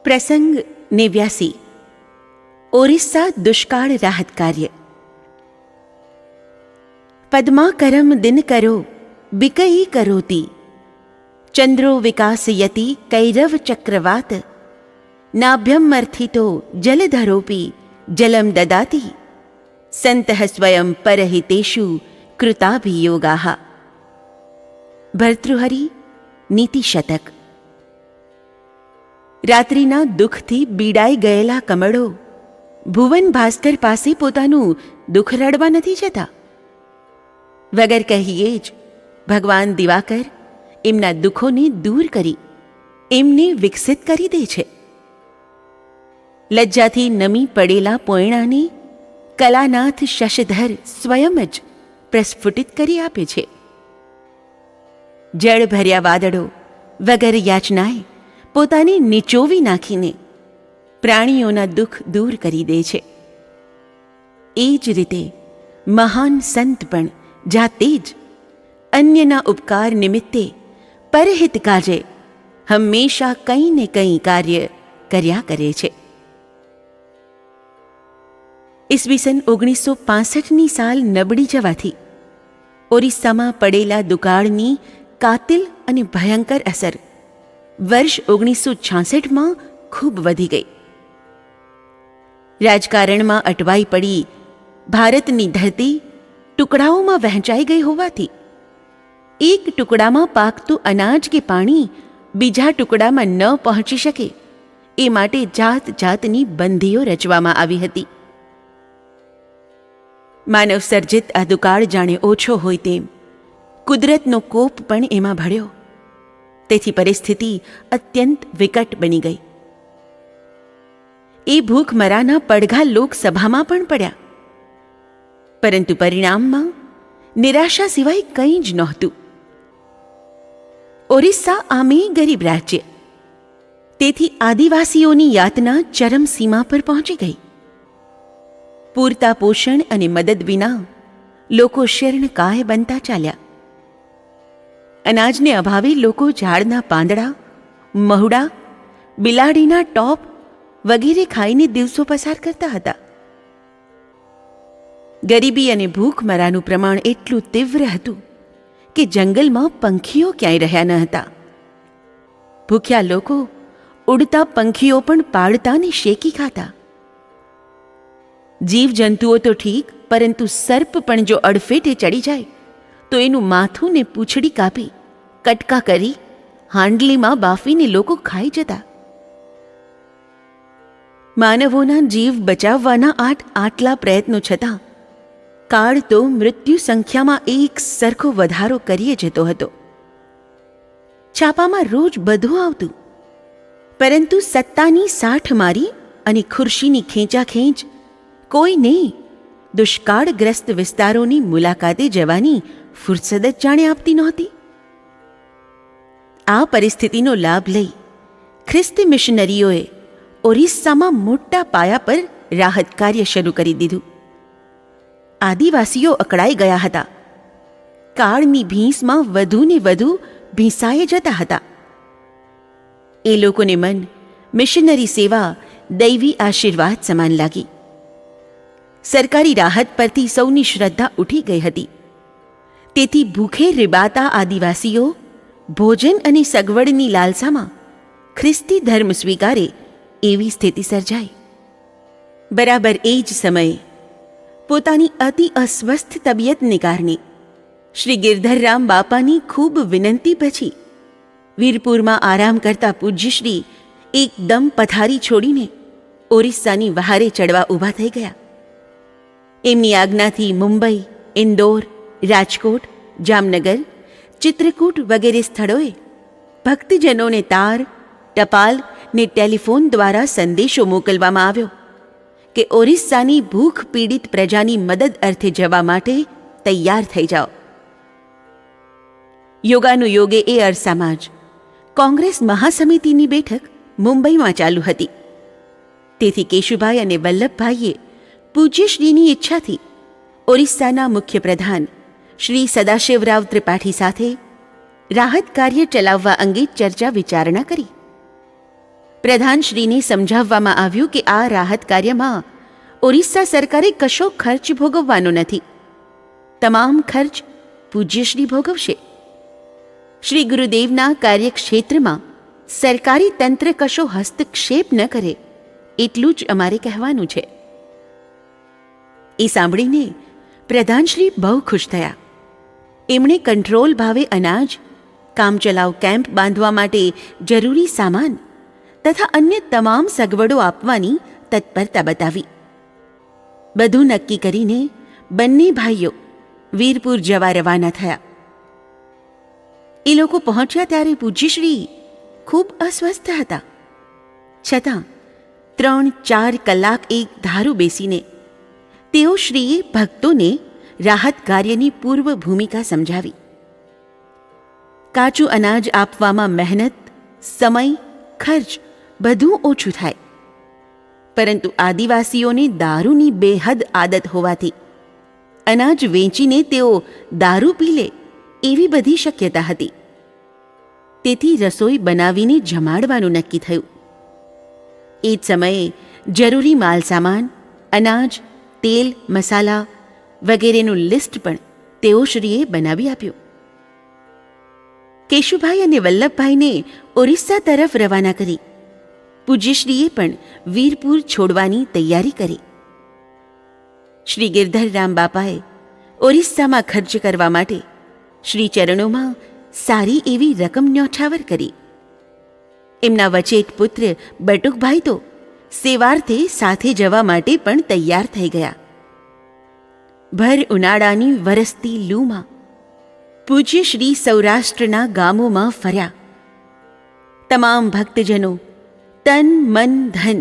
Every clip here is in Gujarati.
પ્રસંગ 89 ઓરિસ્સા દુષ્કાળ રાહત કાર્ય. પદ્માકરમ દિનકરો બિકઈ કરોતી, ચંદ્રો વિકાસયતિ કૈરવ ચક્રવાત, નાભ્યમ અર્થિતો જલધરોપી જલમ દદાતી, સંતઃ સ્વયં પરહિતેષુ કૃતાભિયોગાઃ. ભર્તૃહરિ નીતિ શતક. રાત્રિના દુઃખથી બીડાઈ ગયેલા કમળો ભુવન ભાસ્કર પાસે પોતાનું દુઃખ રડવા નથી જતા. વગર કહીએ જ ભગવાન દિવાકર એમના દુઃખોને દૂર કરી એમને વિકસિત કરી દે છે. લજ્જાથી નમી પડેલા પોયણાને કલાનાથ શશધર સ્વયં જ પ્રસ્ફુટિત કરી આપે છે. જળ ભર્યા વાદળો વગર યાચનાએ પોતાને નીચોવી નાખીને પ્રાણીઓના દુઃખ દૂર કરી દે છે. એ જ રીતે મહાન સંત પણ જાતે જ અન્યના ઉપકાર નિમિત્તે પરહિત કાજે હંમેશા કંઈ ને કંઈ કાર્ય કર્યા કરે છે. ઈસવીસન 1965ની સાલ નબળી જવાથી ઓરિસ્સામાં પડેલા દુકાળની કાતિલ અને ભયંકર અસર વર્ષ 1966માં ખૂબ વધી ગઈ. રાજકારણમાં અટવાઈ પડી ભારતની ધરતી ટુકડાઓમાં વહેંચાઈ ગઈ હોવાથી એક ટુકડામાં પાકતું અનાજ કે પાણી બીજા ટુકડામાં ન પહોંચી શકે એ માટે જાત જાતની બંધીઓ રચવામાં આવી હતી. માનવ સર્જિત આ દુકાળ જાણે ઓછો હોય તેમ કુદરતનો કોપ પણ એમાં ભળ્યો. તેથી પરિસ્થિતિ અત્યંત વિકટ બની ગઈ. એ ભૂખમરાના પડઘા લોકસભામાં પણ પડ્યા, પરંતુ પરિણામમાં નિરાશા સિવાય કંઈ જ નહોતું. ઓરિસ્સા આમે ગરીબ રાજ્ય, તેથી આદિવાસીઓની યાતના ચરમસીમા પર પહોંચી ગઈ. પૂરતા પોષણ અને મદદ વિના લોકો શીર્ણકાય બનતા ચાલ્યા. અનાજને અભાવે લોકો ઝાડના પાંદડા, મહુડા, બિલાડીના ટોપ વગેરે ખાઈને દિવસો પસાર કરતા હતા. ગરીબી અને ભૂખમરાનું પ્રમાણ એટલું તીવ્ર હતું કે જંગલમાં પંખીઓ ક્યાંય રહ્યા ન હતા. ભૂખ્યા લોકો ઉડતા પંખીઓ પણ પાડતા ને શેકી ખાતા. જીવજંતુઓ તો ઠીક, પરંતુ સર્પ પણ જો અડફેટે ચડી જાય તો એનું માથું ને પૂંછડી કાપી કટકા કરી હાંડલીમાં બાફીને લોકો ખાઈ જતા. માનવોના જીવ બચાવવાના આટલા પ્રયત્નો છતાં કાળ તો મૃત્યુ સંખ્યામાં એક સરખો વધારો કરીએ જતો હતો. છાપામાં રોજ બધું આવતું, પરંતુ સત્તાની સાઠ મારી અને ખુરશીની ખેંચાખેંચ કોઈને દુષ્કાળગ્રસ્ત વિસ્તારોની મુલાકાતે જવાની ફુરસદ જ જાણે આપતી નહોતી. આ પરિસ્થિતિનો લાભ લઈ ખ્રિસ્તી મિશનરીઓએ ઓરિસ્સામાં મોટા પાયા પર રાહત કાર્ય શરૂ કરી દીધું. આદિવાસીઓ અકળાઈ ગયા હતા. કાળની ભીંસમાં વધુ ને વધુ ભીંસાઈ જતા હતા. એ લોકોને મન મિશનરી સેવા દૈવી આશીર્વાદ સમાન લાગી. સરકારી રાહત પરથી સૌની શ્રદ્ધા ઉઠી ગઈ હતી. તેથી ભૂખે રીબાતા આદિવાસીઓ ભોજન અને સગવડની લાલસામાં ખ્રિસ્તી ધર્મ સ્વીકારે એવી સ્થિતિ સર્જાઈ. બરાબર એ જ સમયે પોતાની અતિ અસ્વસ્થ તબિયતને કારણે શ્રી ગિરધરરામ બાપાની ખૂબ વિનંતી પછી વીરપુરમાં આરામ કરતા પૂજ્યશ્રી એકદમ પથારી છોડીને ઓરિસ્સાની વહારે ચડવા ઊભા થઈ ગયા. એમની આજ્ઞાથી મુંબઈ, ઇન્દોર, રાજકોટ, જામનગર, ચિત્રકૂટ વગેરે સ્થળોએ ભક્તજનોને તાર, ટપાલ ને ટેલિફોન દ્વારા સંદેશો મોકલવામાં આવ્યો કે ઓરિસ્સાની ભૂખ પીડિત પ્રજાની મદદ અર્થે જવા માટે તૈયાર થઈ જાઓ. યોગાનુયોગે એ અરસામાં જ કોંગ્રેસ મહાસમિતિની બેઠક મુંબઈમાં ચાલુ હતી. તેથી કેશુભાઈ અને વલ્લભભાઈએ પૂજ્યશ્રીની ઈચ્છાથી ઓરિસ્સાના મુખ્ય પ્રધાન શ્રી સદાશિવરાવ ત્રિપાઠી સાથે રાહત કાર્ય ચલાવવા અંગે ચર્ચા વિચારણા કરી. પ્રધાનશ્રીને સમજાવવામાં આવ્યું કે આ રાહત કાર્યમાં ઓરિસ્સા સરકારે કશો ખર્ચ ભોગવવાનો નથી. તમામ ખર્ચ પૂજ્યશ્રી ભોગવશે. શ્રી ગુરુદેવના કાર્યક્ષેત્રમાં સરકારી તંત્ર કશો હસ્તક્ષેપ ન કરે એટલું જ અમારે કહેવાનું છે. એ સાંભળીને પ્રધાનશ્રી બહુ ખુશ થયા. એમણે કંટ્રોલ ભાવે અનાજ, કામચલાઉ કેમ્પ બાંધવા માટે જરૂરી સામાન તથા અન્ય તમામ સગવડો આપવાની તત્પરતા બતાવી. બધું નક્કી કરીને બંને ભાઈઓ વીરપુર જવા રવાના થયા. એ લોકો પહોંચ્યા ત્યારે પૂજ્યશ્રી ખૂબ અસ્વસ્થ હતા. છતાં 3-4 કલાક એક ધારું બેસીને તેઓ શ્રીએ ભક્તોને રાહત કાર્યની પૂર્વ ભૂમિકા સમજાવી. કાચું અનાજ આપવામાં મહેનત, સમય, ખર્ચ બધું ઓછું થાય, પરંતુ આદિવાસીઓને દારૂની બેહદ આદત હોવાથી અનાજ વેચીને તેઓ દારૂ પી લે એવી બધી શક્યતા હતી. તેથી રસોઈ બનાવીને જમાડવાનું નક્કી થયું. એ જ સમયે જરૂરી માલસામાન, અનાજ, તેલ, મસાલા વગેરેનું લિસ્ટ પણ તેઓ શ્રીએ બનાવી આપ્યું. કેશુભાઈ અને વલ્લભભાઈને ઓરિસ્સા તરફ રવાના કરી પૂજ્યશ્રીએ પણ વીરપુર છોડવાની તૈયારી કરી. શ્રી ગિરધરરામ બાપાએ ઓરિસ્સામાં ખર્ચ કરવા માટે શ્રી ચરણોમાં સારી એવી રકમ ન્યોછાવર કરી. એમના વચેટ પુત્ર બટુકભાઈ તો સેવાર્થે સાથે જવા માટે પણ તૈયાર થઈ ગયા. ભર ઉનાળાની વરસતી લૂમાં પૂજ્ય શ્રી સૌરાષ્ટ્રના ગામોમાં ફર્યા. તમામ ભક્તજનો તન, મન, ધન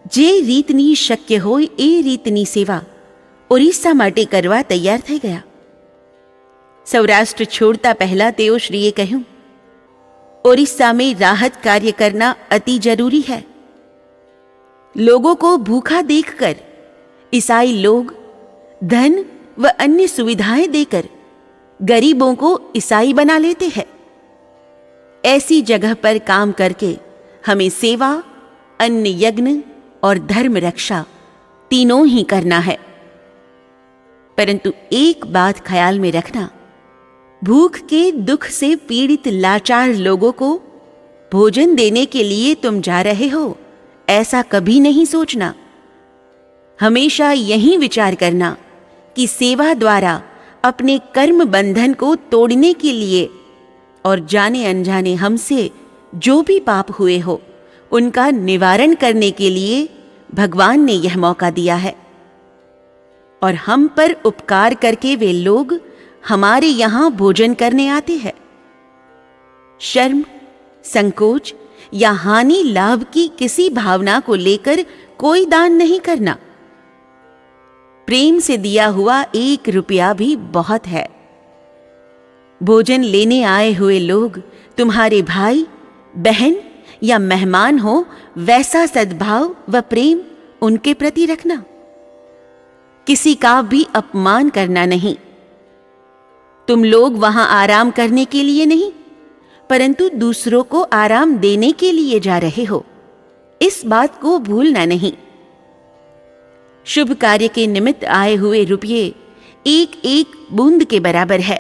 જે રીતની શક્ય હોય એ રીતની સેવા ઓરિસ્સા માટે કરવા તૈયાર થઈ ગયા. સૌરાષ્ટ્ર છોડતા પહેલા તેઓ શ્રીએ કહ્યું, ओडिशा में राहत कार्य करना अति जरूरी है. लोगों को भूखा देखकर ईसाई लोग धन व अन्य सुविधाएं देकर गरीबों को ईसाई बना लेते हैं. ऐसी जगह पर काम करके हमें सेवा, अन्न यज्ञ और धर्म रक्षा तीनों ही करना है. परंतु एक बात ख्याल में रखना, भूख के दुख से पीड़ित लाचार लोगों को भोजन देने के लिए तुम जा रहे हो ऐसा कभी नहीं सोचना. हमेशा यही विचार करना कि सेवा द्वारा अपने कर्म बंधन को तोड़ने के लिए और जाने अनजाने हमसे जो भी पाप हुए हो उनका निवारण करने के लिए भगवान ने यह मौका दिया है. और हम पर उपकार करके वे लोग हमारे यहाँ भोजन करने आते हैं. शर्म, संकोच या हानि लाभ की किसी भावना को लेकर कोई दान नहीं करना. प्रेम से दिया हुआ 1 रुपया भी बहुत है. भोजन लेने आए हुए लोग तुम्हारे भाई, बहन या मेहमान हो, वैसा सद्भाव व प्रेम उनके प्रति रखना. किसी का भी अपमान करना नहीं. तुम लोग वहां आराम करने के लिए नहीं, परंतु दूसरों को आराम देने के लिए जा रहे हो, इस बात को भूलना नहीं. शुभ कार्य के निमित्त आए हुए रुपये एक एक बूंद के बराबर है,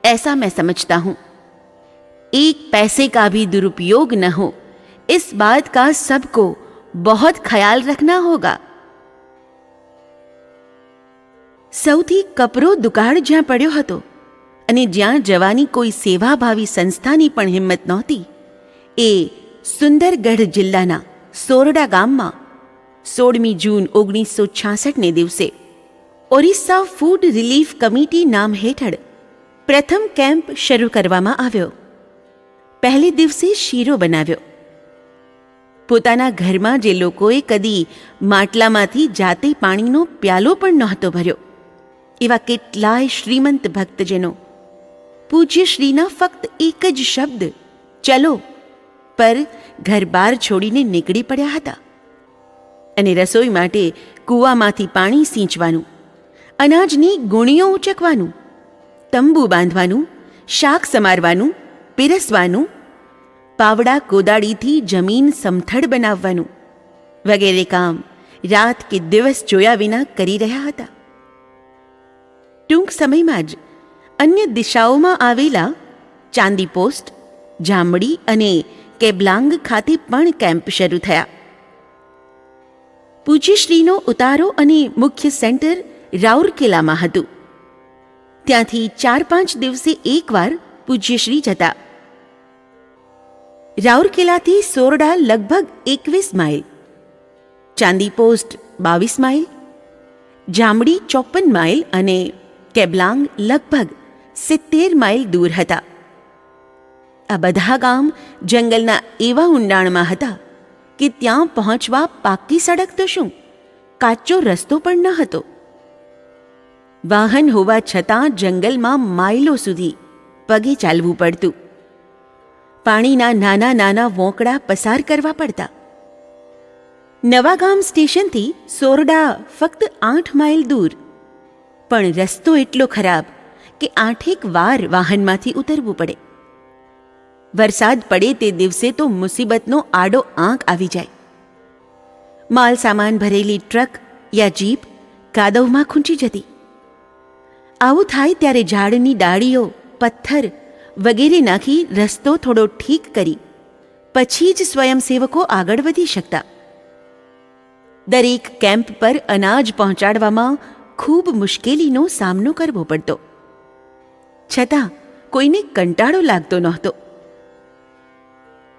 ऐसा मैं समझता हूं. 1 पैसे का भी दुरुपयोग न हो, इस बात का सबको बहुत ख्याल रखना होगा. સૌથી કપરો દુકાળ જ્યાં પડ્યો હતો અને જ્યાં જવાની કોઈ સેવાભાવી સંસ્થાની પણ હિંમત નહોતી, એ સુંદરગઢ જિલ્લાના સોરડા ગામમાં 16મી જૂન 1966ને દિવસે ઓરિસ્સા ફૂડ રિલીફ કમિટી નામ હેઠળ પ્રથમ કેમ્પ શરૂ કરવામાં આવ્યો. પહેલે દિવસે શીરો બનાવ્યો. પોતાના ઘરમાં જે લોકોએ કદી માટલામાંથી જાતે પાણીનો પ્યાલો પણ નહોતો ભર્યો, એવા કેટલાય શ્રીમંત ભક્તજનો પૂજ્યશ્રીના ફક્ત એક જ શબ્દ ચલો પર ઘરબાર છોડીને નીકળી પડ્યા હતા. અને રસોઈ માટે કૂવામાંથી પાણી સિંચવાનું, અનાજની ગુણીઓ ઉચકવાનું, તંબુ બાંધવાનું, શાક સમારવાનું, પીરસવાનું, પાવડા કોદાળીથી જમીન સમથળ બનાવવાનું વગેરે કામ રાત કે દિવસ જોયા વિના કરી રહ્યા હતા. ટૂંક સમયમાં જ અન્ય દિશાઓમાં આવેલા ચાંદીપોસ્ટ, જામડી અને કેબ્લાંગ ખાતે પણ કેમ્પ શરૂ થયા. પૂજ્યશ્રીનો ઉતારો અને મુખ્ય સેન્ટર રાઉરકેલામાં હતું. ત્યાંથી 4-5 દિવસે એકવાર પૂજ્યશ્રી જતા. રાઉરકેલાથી સોરડા લગભગ 21 માઇલ, ચાંદીપોસ્ટ 22 માઇલ, જામડી 54 માઇલ અને કેબ્લાંગ લગભગ 70 માઇલ દૂર હતા. આ બધા ગામ જંગલના એવા ઊંડાણમાં હતા કે ત્યાં પહોંચવા પાક્કી સડક તો શું, કાચો રસ્તો પણ ન હતો. વાહન હોવા છતાં જંગલમાં માઇલો સુધી પગે ચાલવું પડતું. પાણીના નાના નાના વોંકડા પસાર કરવા પડતા. નવાગામ સ્ટેશનથી સોરડા ફક્ત 8 માઇલ દૂર, પણ રસ્તો એટલો ખરાબ કે 8 વાર વાહનમાંથી ઉતરવું પડે. વરસાદ પડે તે દિવસે તો મુસીબતનો આડો આંક આવી જાય. માલ સામાન ભરેલી ટ્રક યા જીપ કાદવમાં ખૂંચી જતી. આવું થાય ત્યારે ઝાડની ડાળીઓ, પથ્થર વગેરે નાખી રસ્તો થોડો ઠીક કરી પછી જ સ્વયંસેવકો આગળ વધી શકતા. દરેક કેમ્પ પર અનાજ પહોંચાડવામાં ખૂબ મુશ્કેલીનો સામનો કરવો પડતો. છતાં કોઈને કંટાળો લાગતો નહોતો.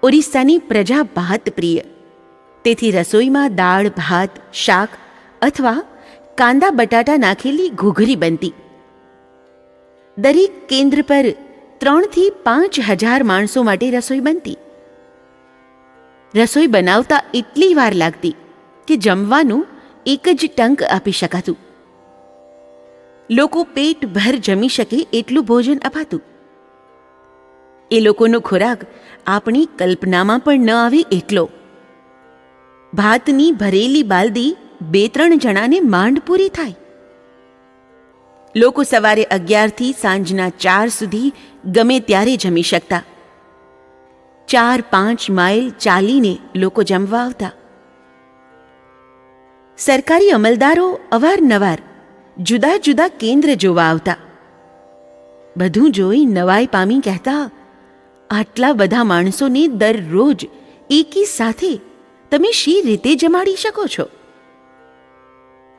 ઓરિસ્સાની પ્રજા ભાત પ્રિય, તેથી રસોઈમાં દાળ, ભાત, શાક અથવા કાંદા બટાટા નાખેલી ઘૂઘરી બનતી. દરેક કેન્દ્ર પર 3,000 થી 5,000 માણસો માટે રસોઈ બનતી. રસોઈ બનાવતા એટલી વાર લાગતી કે જમવાનું એક જ ટંક આપી શકાતું. લોકો પેટભર જમી શકે એટલું ભોજન અપાતું. એ લોકોનો ખોરાક આપણી કલ્પનામાં પણ ન આવે એટલો. ભાતની ભરેલી બાલદી 2-3 જણાને માંડ પૂરી થાય. લોકો સવારે 11 થી સાંજના 4 સુધી ગમે ત્યારે જમી શકતા. 4-5 માઇલ ચાલીને લોકો જમવા આવતા. સરકારી અમલદારો અવારનવાર જુદા જુદા કેન્દ્ર જોવા આવતા. બધું જોઈ નવાઈ પામી કહેતા, આટલા બધા માણસોને દરરોજ એકી સાથે તમે શી રીતે જમાડી શકો છો?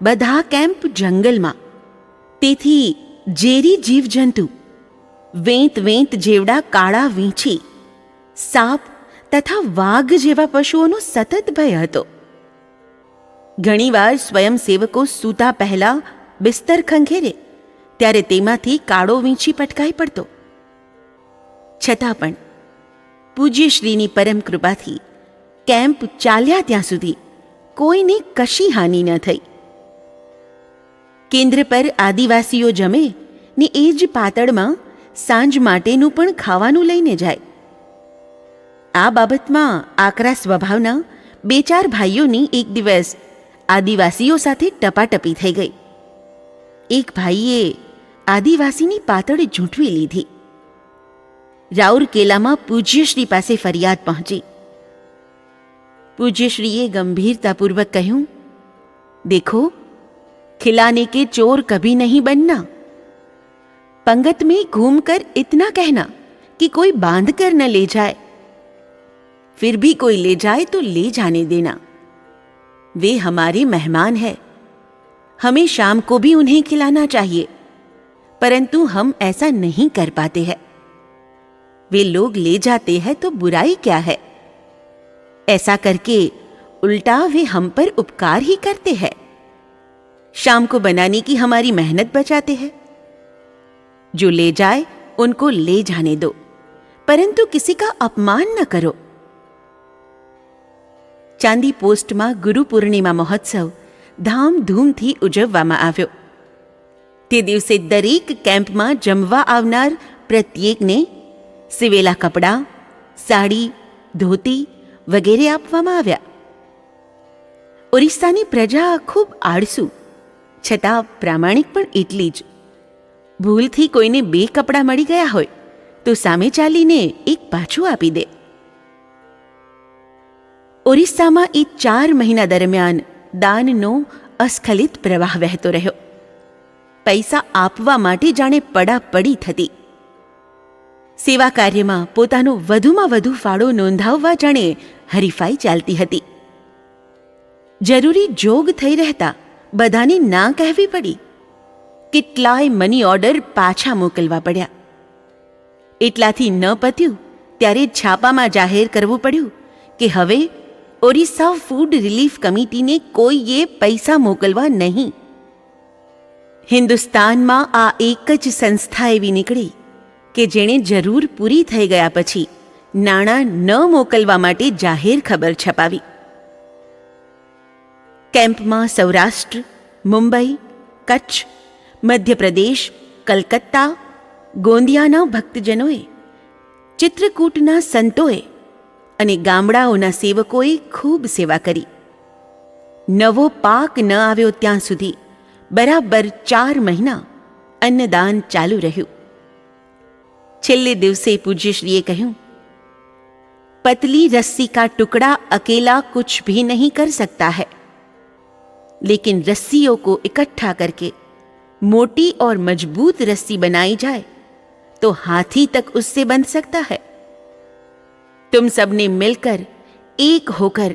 બધા કેમ્પ જંગલમાં, તેથી ઝેરી જીવજંતુ, વેંત જેવડા કાળા વીંછી, સાપ તથા વાઘ જેવા પશુઓનો સતત ભય હતો. ઘણીવાર સ્વયંસેવકો સૂતા પહેલા બિસ્તર ખંખેરે ત્યારે તેમાંથી કાળો વીંછી પટકાઈ પડતો. છતાં પણ પૂજ્યશ્રીની પરમ કૃપાથી કેમ્પ ચાલ્યા ત્યાં સુધી કોઈને કશી હાનિ ન થઈ. કેન્દ્ર પર આદિવાસીઓ જમે ને એ જ પાતળમાં સાંજ માટેનું પણ ખાવાનું લઈને જાય. આ બાબતમાં આકરા સ્વભાવના 2-4 ભાઈઓની એક દિવસ આદિવાસીઓ સાથે ટપાટપી થઈ ગઈ. એક ભાઈએ આદિવાસીની પાતળ ઝૂંટવી લીધી. રાઉરકેલામાં પૂજ્યશ્રી પાસે ફરિયાદ પહોંચી. પૂજ્યશ્રીએ ગંભીરતાપૂર્વક કહ્યું, દેખો, खिलाने के चोर कभी नहीं बनना. पंगत में घूम कर इतना कहना कि कोई बांध कर न ले जाए, फिर भी कोई ले जाए तो ले जाने देना. वे हमारे मेहमान हैं, हमें शाम को भी उन्हें खिलाना चाहिए, परंतु हम ऐसा नहीं कर पाते हैं. वे लोग ले जाते हैं तो बुराई क्या है? ऐसा करके उल्टा वे हम पर उपकार ही करते हैं. शाम को बनाने की हमारी मेहनत बचाते हैं. जो ले जाए उनको ले जाने दो, परंतु किसी का अपमान न करो. ચાંદી પોસ્ટમાં ગુરુ પૂર્ણિમા મહોત્સવ ધામધૂમથી ઉજવવામાં આવ્યો. તે દિવસે દરેક કેમ્પમાં જમવા આવનાર પ્રત્યેકને સીવેલા કપડાં, સાડી, ધોતી વગેરે આપવામાં આવ્યા. ઓરિસ્સાની પ્રજા ખૂબ આળસુ, છતાં પ્રામાણિક પણ એટલી જ. ભૂલથી કોઈને 2 કપડાં મળી ગયા હોય તો સામે ચાલીને એક પાછું આપી દે. ઓરિસ્સામાં એ 4 મહિના દરમિયાન દાનનો અસ્ખલિત પ્રવાહ વહેતો રહ્યો. પૈસા આપવા માટે જાણે પડાપડી થતી. સેવા કાર્યમાં પોતાનો વધુમાં વધુ ફાળો નોંધાવવા જાણે હરીફાઈ ચાલતી હતી. જરૂરી જોગ થઈ રહેતા બધાને ના કહેવી પડી. કેટલાય મની ઓર્ડર પાછા મોકલવા પડ્યા. એટલાથી ન પત્યું ત્યારે છાપામાં જાહેર કરવું પડ્યું કે હવે ઓરિસ્સા ફૂડ રિલીફ કમિટીને કોઈએ પૈસા મોકલવા નહીં. હિન્દુસ્તાનમાં આ એક જ સંસ્થા એવી નીકળી કે જેણે જરૂર પૂરી થઈ ગયા પછી નાણાં ન મોકલવા માટે જાહેર ખબર છપાવી. કેમ્પમાં સૌરાષ્ટ્ર, મુંબઈ, કચ્છ, મધ્યપ્રદેશ, કલકત્તા, ગોંદિયાના ભક્તજનોએ, ચિત્રકૂટના સંતોએ અને ગામડાઓના સેવકોએ ખૂબ સેવા કરી. નવો પાક ન આવ્યો ત્યાં સુધી બરાબર 4 મહિના અન્નદાન ચાલુ રહ્યું. છેલ્લે દિવસે પૂજ્યશ્રીએ કહ્યું, પતલી रस्सी का टुकड़ा अकेला कुछ भी नहीं कर सकता है, लेकिन रस्सियों को इकट्ठा करके मोटी और मजबूत रस्सी बनाई जाए तो हाथी तक उससे बंध सकता है. तुम सबने मिलकर एक होकर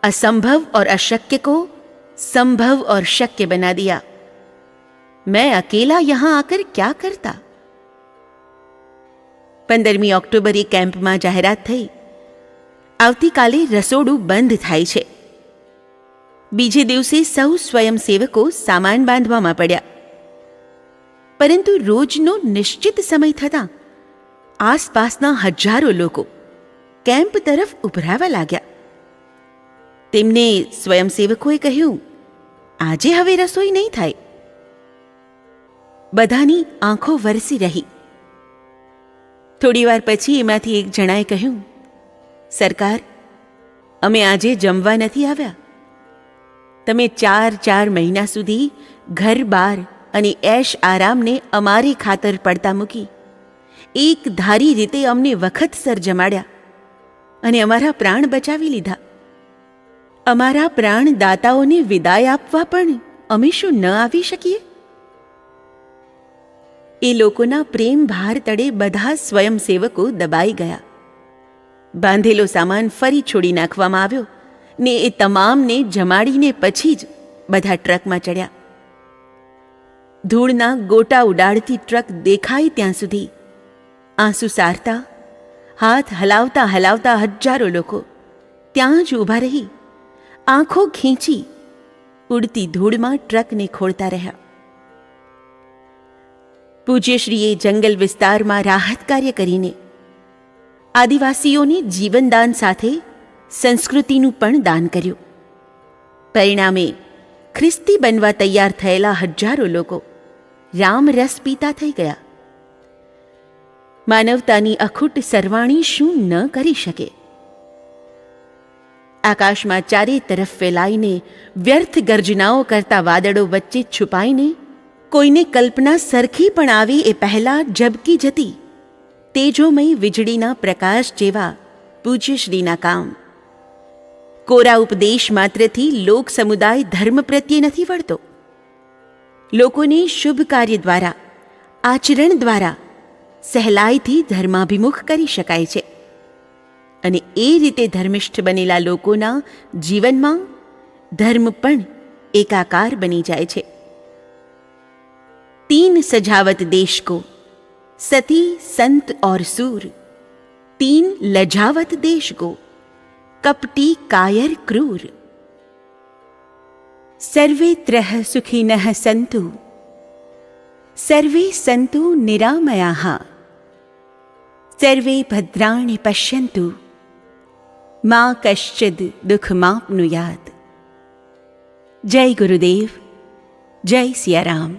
असंभव और अशक्य को संभव और शक्य बना दिया. मैं अकेला यहां आकर क्या करता. 15મી ઓક્ટોબરે કેમ્પમાં જાહેરાત થઈ, આવતીકાલે રસોડું બંધ થાય છે. બીજે દિવસે સૌ સ્વયંસેવકો સામાન બાંધવામાં પડ્યા. પરંતુ રોજનો નિશ્ચિત સમય થતાં આસપાસના હજારો લોકો કેમ્પ તરફ ઉભરાવા લાગ્યા. તેમને સ્વયંસેવકોએ કહ્યું, આજે હવે રસોઈ નહીં થાય. બધાની આંખો વરસી રહી. થોડીવાર પછી એમાંથી એક જણાએ કહ્યું, સરકાર, અમે આજે જમવા નથી આવ્યા. તમે 4 મહિના સુધી ઘર બાર અને એશ આરામને અમારી ખાતર પડતા મૂકી એક ધારી રીતે અમને વખતસર જમાડ્યા અને અમારા પ્રાણ બચાવી લીધા. અમારા પ્રાણદાતાઓને વિદાય આપવા પણ અમે શું ન આવી શકીએ? એ લોકોના પ્રેમ ભાર તળે બધા સ્વયંસેવકો દબાઈ ગયા. બાંધેલો સામાન ફરી છોડી નાખવામાં આવ્યો ને એ તમામને જમાડીને પછી જ બધા ટ્રકમાં ચડ્યા. ધૂળના ગોટા ઉડાડતી ટ્રક દેખાય ત્યાં સુધી આંસુ સારતા, હાથ હલાવતા હલાવતા હજારો લોકો ત્યાં જ ઊભા રહી આંખો ખીંચી ઉડતી ધૂળમાં ટ્રકને ખોળતા રહ્યા. પૂજ્યશ્રીએ જંગલ વિસ્તારમાં રાહત કાર્ય કરીને આદિવાસીઓને જીવનદાન સાથે સંસ્કૃતિનું પણ દાન કર્યું. પરિણામે ખ્રિસ્તી બનવા તૈયાર થયેલા હજારો લોકો રામરસ પીતા થઈ ગયા. માનવતાની અખૂટ સરવાણી શું ન કરી શકે? આકાશમાં ચારે તરફ ફેલાઈને વ્યર્થ ગર્જનાઓ કરતા વાદળો વચ્ચે છુપાઈને કોઈને કલ્પના સરખી પણ આવી એ પહેલાં ઝબકી જતી તેજોમય વીજળીના પ્રકાશ જેવા પૂજ્યશ્રીના કામ. કોરા ઉપદેશ માત્રથી લોક સમુદાય ધર્મ પ્રત્યે નથી વળતો. લોકોને શુભ કાર્ય દ્વારા, આચરણ દ્વારા સહેલાઈથી ધર્માભિમુખ કરી શકાય છે. અને એ રીતે ધર્મિષ્ઠ બનેલા લોકોના જીવનમાં ધર્મ પણ એકાકાર બની જાય છે. 3 सजावट देश को, सती संत और सूर. 3 लजावत देश को, कपटी कायर क्रूर. सर्वे त्रह सुखिनः सन्तु, सर्वे सन्तु निरामयाः, सर्वे भद्राणि पश्यन्तु, मा कश्चिद् दुःखमाप्नुयात्. जय गुरुदेव, जय सियाराम.